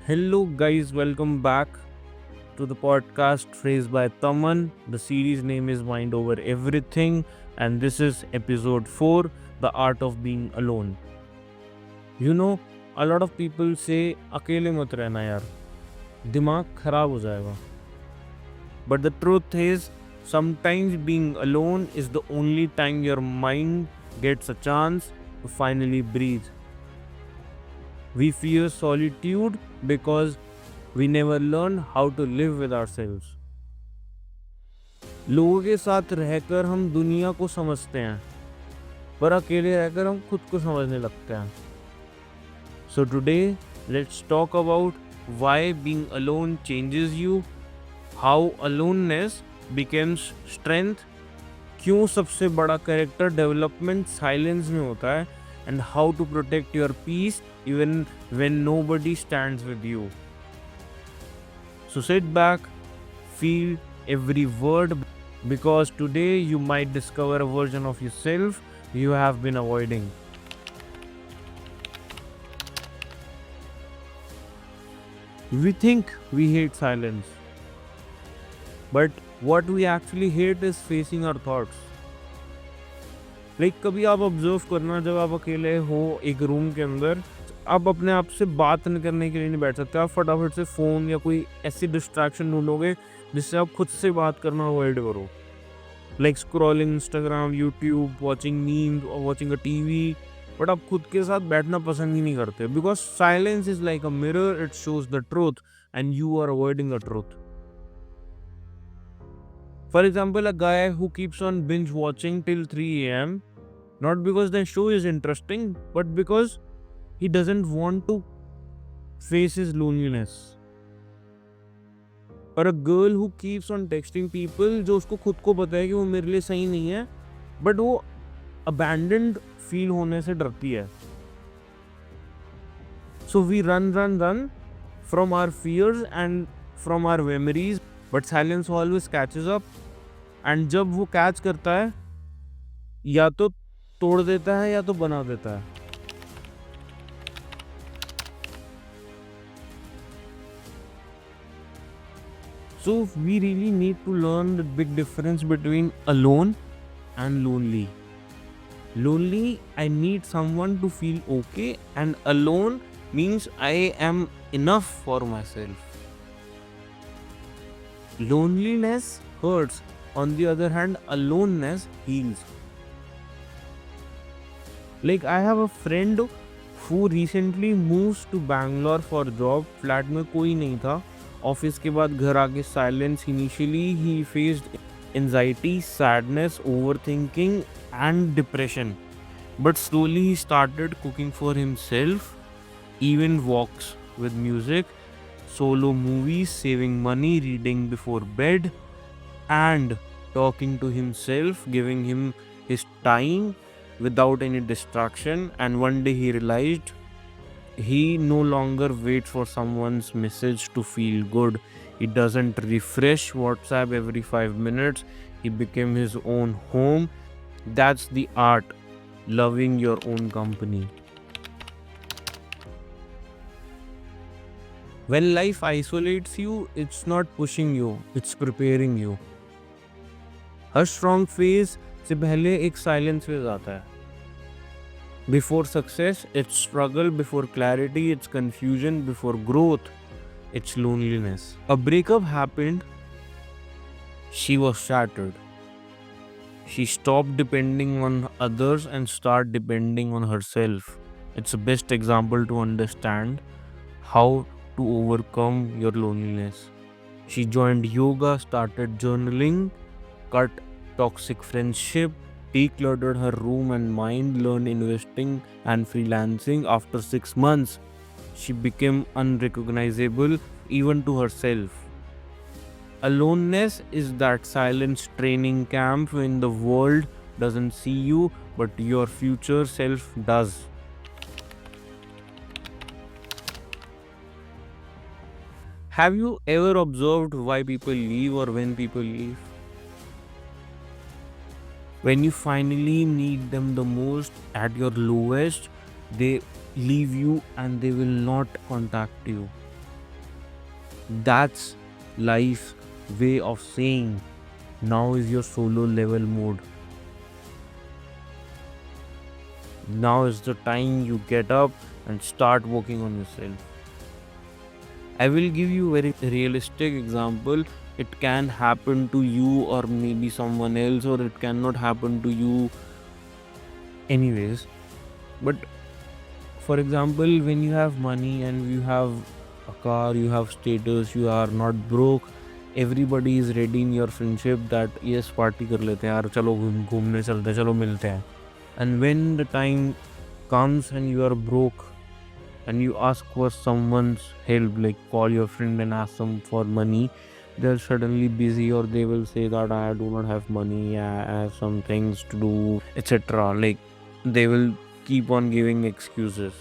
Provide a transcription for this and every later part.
Hello, guys, welcome back to the podcast phrased by Taman. The series name is Mind Over Everything, and this is episode 4, The Art of Being Alone. You know, a lot of people say, अकेले मत रहना यार, दिमाग खराब हो जाएगा. But the truth is, sometimes being alone is the only time your mind gets a chance to finally breathe. We fear solitude because we never learn how to live with ourselves. लोगों के साथ रहकर हम दुनिया को समझते हैं, पर अकेले रहकर हम खुद को समझने लगते हैं. So today, let's talk about why being alone changes you, how aloneness becomes strength, क्यों सबसे बड़ा कैरेक्टर डेवलपमेंट साइलेंस में होता है, and how to protect your peace even when nobody stands with you. So sit back, feel every word, because today you might discover a version of yourself you have been avoiding. We think we hate silence, but what we actually hate is facing our thoughts. कभी आप observe करना, जब आप अकेले हो एक room के अंदर, आप अपने आप से बात नहीं करने के लिए नहीं बैठ सकते. आप फटाफट से फ़ोन या कोई ऐसी डिस्ट्रैक्शन ढूंढोगे जिससे आप खुद से बात करना अवॉइड करो. Like scrolling Instagram, YouTube, watching memes और वॉचिंग अ टीवी. बट आप खुद के साथ बैठना पसंद ही नहीं करते, because silence is like a mirror, it shows the truth and you are avoiding the truth. For example, a guy who keeps on binge watching till 3 a.m. not because the show is interesting, but because he doesn't want to face his loneliness. Or a girl who keeps on texting people जो उसको खुद को पता है कि वो मेरे लिए सही नहीं है, but वो abandoned feel होने से डरती है. So we run from our fears and from our memories, but silence always catches up. And जब वो कैच करता है, या तो तोड़ देता है या तो बना देता है. So we really need to learn the big difference between alone and lonely. Lonely, I need someone to feel okay, and alone means I am enough for myself. Loneliness hurts. On the other hand, aloneness heals. Like, I have a friend who recently moves to Bangalore for job. Flat में कोई नहीं था. Office के बाद घर आके silence. Initially he faced anxiety, sadness, overthinking and depression. But slowly he started cooking for himself, even walks with music, solo movies, saving money, reading before bed, and talking to himself, giving him his time without any distraction. And one day he realized he no longer waits for someone's message to feel good. He doesn't refresh WhatsApp every 5 minutes. He became his own home. That's the art, loving your own company. When life isolates you, it's not pushing you, it's preparing you. Her strong phase से पहले एक silence phase आता है. Before success, it's struggle. Before clarity, it's confusion. Before growth, it's loneliness. A breakup happened. She was shattered. She stopped depending on others and started depending on herself. It's the best example to understand how to overcome your loneliness. She joined yoga, started journaling, cut toxic friendship, decluttered her room and mind, learned investing and freelancing. After 6 months, she became unrecognizable even to herself. Aloneness is that silence training camp when the world doesn't see you, but your future self does. Have you ever observed why people leave or when people leave? When you finally need them the most, at your lowest, they leave you and they will not contact you. That's life's way of saying, now is your solo level mode. Now is the time you get up and start working on yourself. I will give you a very realistic example. It can happen to you or maybe someone else, or it cannot happen to you anyways. But for example, when you have money and you have a car, you have status, you are not broke, everybody is ready in your friendship that yes, party कर लेते हैं यार, चलो घूमने चलते हैं, चलो मिलते हैं. And when the time comes and you are broke and you ask for someone's help, like call your friend and ask them for money, they're suddenly busy, or they will say that I do not have money, I have some things to do, etc. Like they will keep on giving excuses.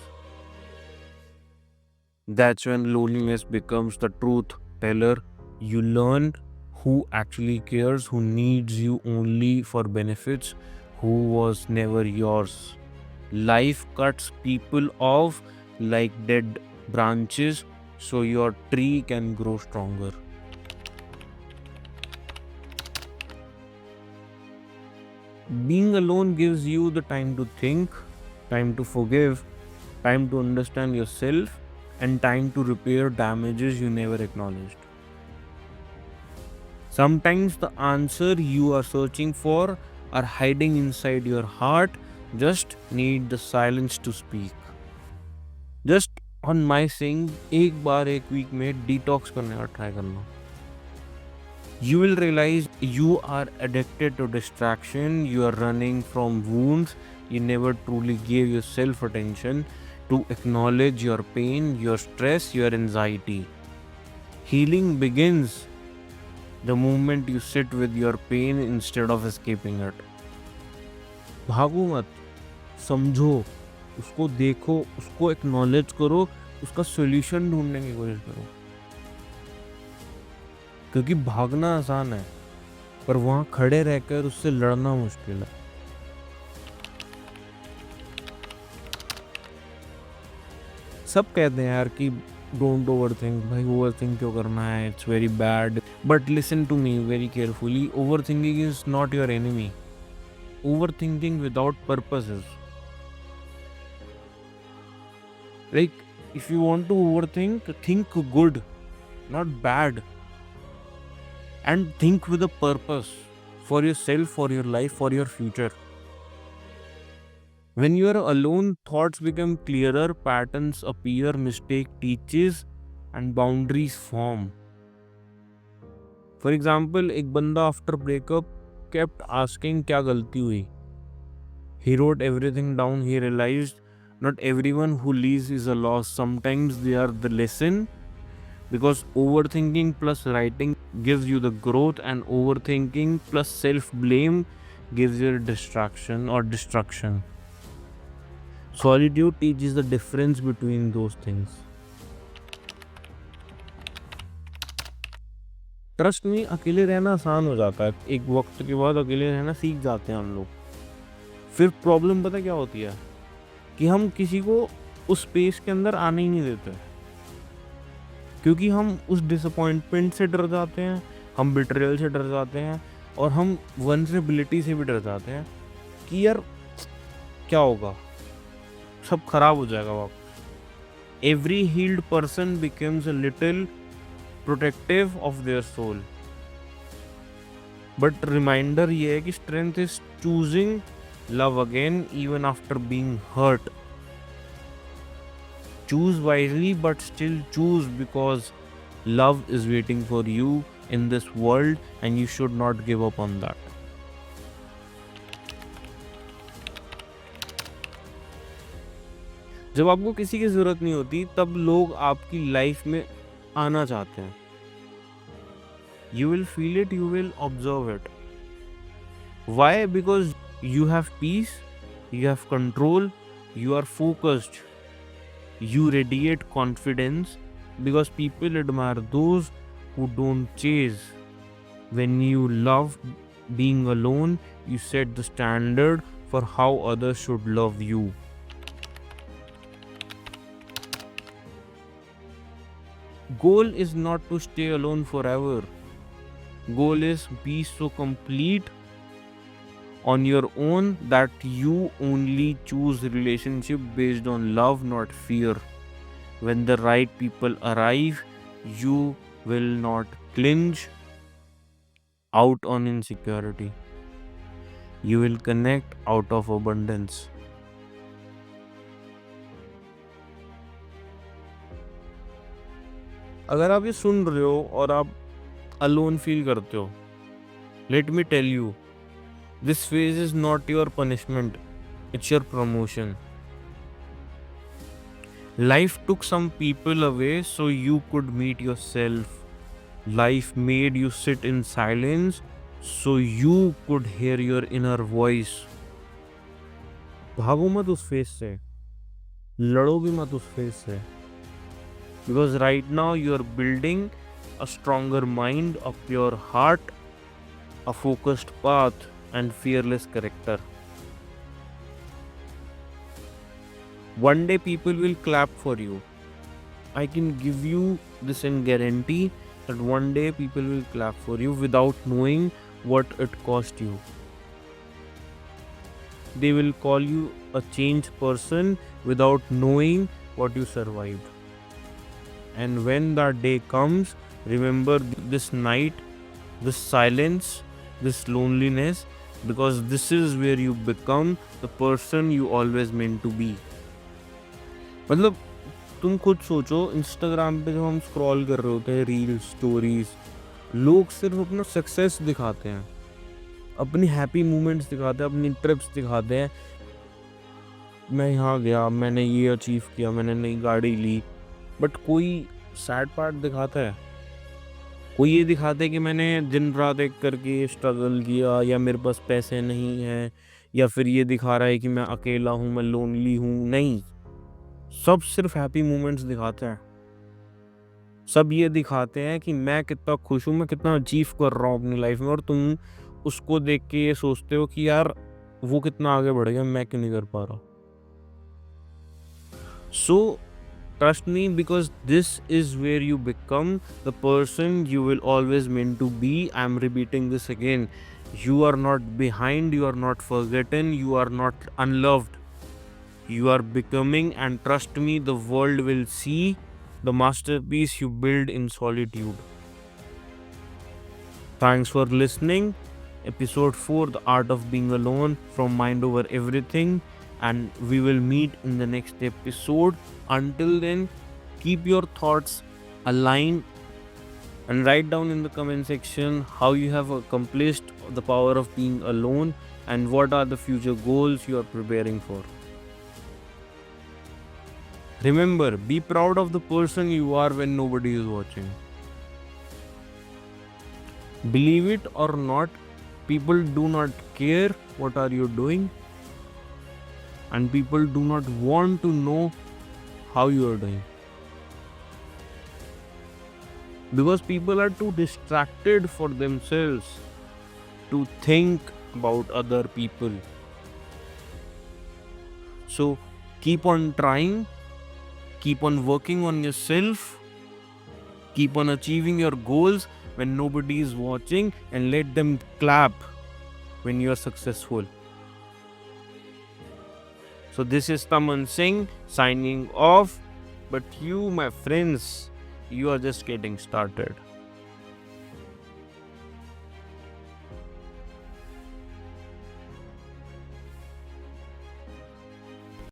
That's when loneliness becomes the truth teller. You learn who actually cares, who needs you only for benefits, who was never yours. Life cuts people off like dead branches so your tree can grow stronger. Being alone gives you the time to think, time to forgive, time to understand yourself, and time to repair damages you never acknowledged. Sometimes the answer you are searching for are hiding inside your heart, just need the silence to speak. Just on my saying, एक बार एक week में detox करने का try करना. You will realize you are addicted to distraction, you are running from wounds, you never truly gave yourself attention to acknowledge your pain, your stress, your anxiety. Healing begins the moment you sit with your pain instead of escaping it. भागो मत, समझो, उसको देखो, उसको acknowledge करो, उसका solution ढूंढने की कोशिश करो. क्योंकि भागना आसान है, पर वहां खड़े रहकर उससे लड़ना मुश्किल है. सब कहते हैं यार कि डोंट ओवर थिंक. भाई ओवर थिंक क्यों करना है, it's very bad. But listen to me very carefully, overthinking is not your enemy. Overthinking without purpose is. Like, if you want to overthink, think good, not bad. And think with a purpose for yourself, for your life, for your future. When you are alone, thoughts become clearer, patterns appear, mistake teaches, and boundaries form. For example, एक बंदा after breakup kept asking क्या गलती हुई. He wrote everything down. He realized not everyone who leaves is a loss. Sometimes they are the lesson, because overthinking plus writing gives you the growth, and overthinking plus self-blame gives you a distraction or destruction. Solitude teaches the difference between those things. Trust में अकेले रहना आसान हो जाता है. एक वक्त के बाद अकेले रहना सीख जाते हैं हम लोग. फिर प्रॉब्लम पता क्या होती है कि हम किसी को उस स्पेस के अंदर आने ही नहीं देते, क्योंकि हम उस डिसअपॉइंटमेंट से डर जाते हैं, हम बिट्रेयल से डर जाते हैं, और हम वल्नरेबिलिटी से भी डर जाते हैं कि यार क्या होगा, सब खराब हो जाएगा वापस. Every healed person becomes a little protective of their soul. But reminder ये है कि strength is choosing love again even after being hurt. Choose wisely, but still choose, because love is waiting for you in this world and you should not give up on that. जब आपको किसी की जरूरत नहीं होती तब लोग आपकी लाइफ में आना चाहते हैं. You will feel it, you will observe it. Why? Because you have peace, you have control, you are focused, you radiate confidence, because people admire those who don't chase. When you love being alone, you set the standard for how others should love you. Goal is not to stay alone forever. Goal is be so complete on your own that you only choose relationship based on love, not fear. When the right people arrive, you will not clinch out on insecurity. You will connect out of abundance. अगर आप ये सुन रहे हो और आप alone feel करते हो, let me tell you, this phase is not your punishment, it's your promotion. Life took some people away so you could meet yourself. Life made you sit in silence so you could hear your inner voice. भागो मत उस phase से, लड़ो भी मत उस phase से, because right now you are building a stronger mind, a pure heart, a focused path, and fearless character. One day people will clap for you. I can give you this in guarantee that one day people will clap for you without knowing what it cost you. They will call you a changed person without knowing what you survived. And when that day comes, remember this night, this silence, this loneliness, because this is where you become the person you always meant to be. मतलब तुम खुद सोचो, Instagram पे जब हम scroll कर रहे होते हैं, रील स्टोरीज, लोग सिर्फ अपना सक्सेस दिखाते हैं, अपनी हैप्पी मोमेंट्स दिखाते हैं, अपनी ट्रिप्स दिखाते हैं, मैं यहाँ गया, मैंने ये अचीव किया, मैंने नई गाड़ी ली, बट कोई सैड पार्ट दिखाता है? कोई ये दिखाता है कि मैंने दिन रात एक करके स्ट्रगल किया, या मेरे पास पैसे नहीं हैं, या फिर ये दिखा रहा है कि मैं अकेला हूँ, मैं लोनली हूँ? नहीं, सब सिर्फ हैप्पी मोमेंट्स दिखाते हैं। सब ये दिखाते हैं कि मैं कितना खुश हूँ, मैं कितना अचीव कर रहा हूँ अपनी लाइफ में, और तुम उसको देख के ये सोचते हो कि यार वो कितना आगे बढ़ गया, मैं क्यों नहीं कर पा रहा। सो trust me, because this is where you become the person you will always meant to be. I'm repeating this again. You are not behind, you are not forgotten, you are not unloved. You are becoming, and trust me, the world will see the masterpiece you build in solitude. Thanks for listening. Episode 4, The Art of Being Alone, from Mind Over Everything. And we will meet in the next episode. Until then, keep your thoughts aligned and write down in the comment section how you have accomplished the power of being alone and what are the future goals you are preparing for. Remember, be proud of the person you are when nobody is watching. Believe it or not, people do not care what are you doing, and people do not want to know how you are doing, because people are too distracted for themselves to think about other people. So keep on trying, keep on working on yourself, keep on achieving your goals when nobody is watching, and let them clap when you are successful. So this is Taman Singh signing off. But you, my friends, you are just getting started.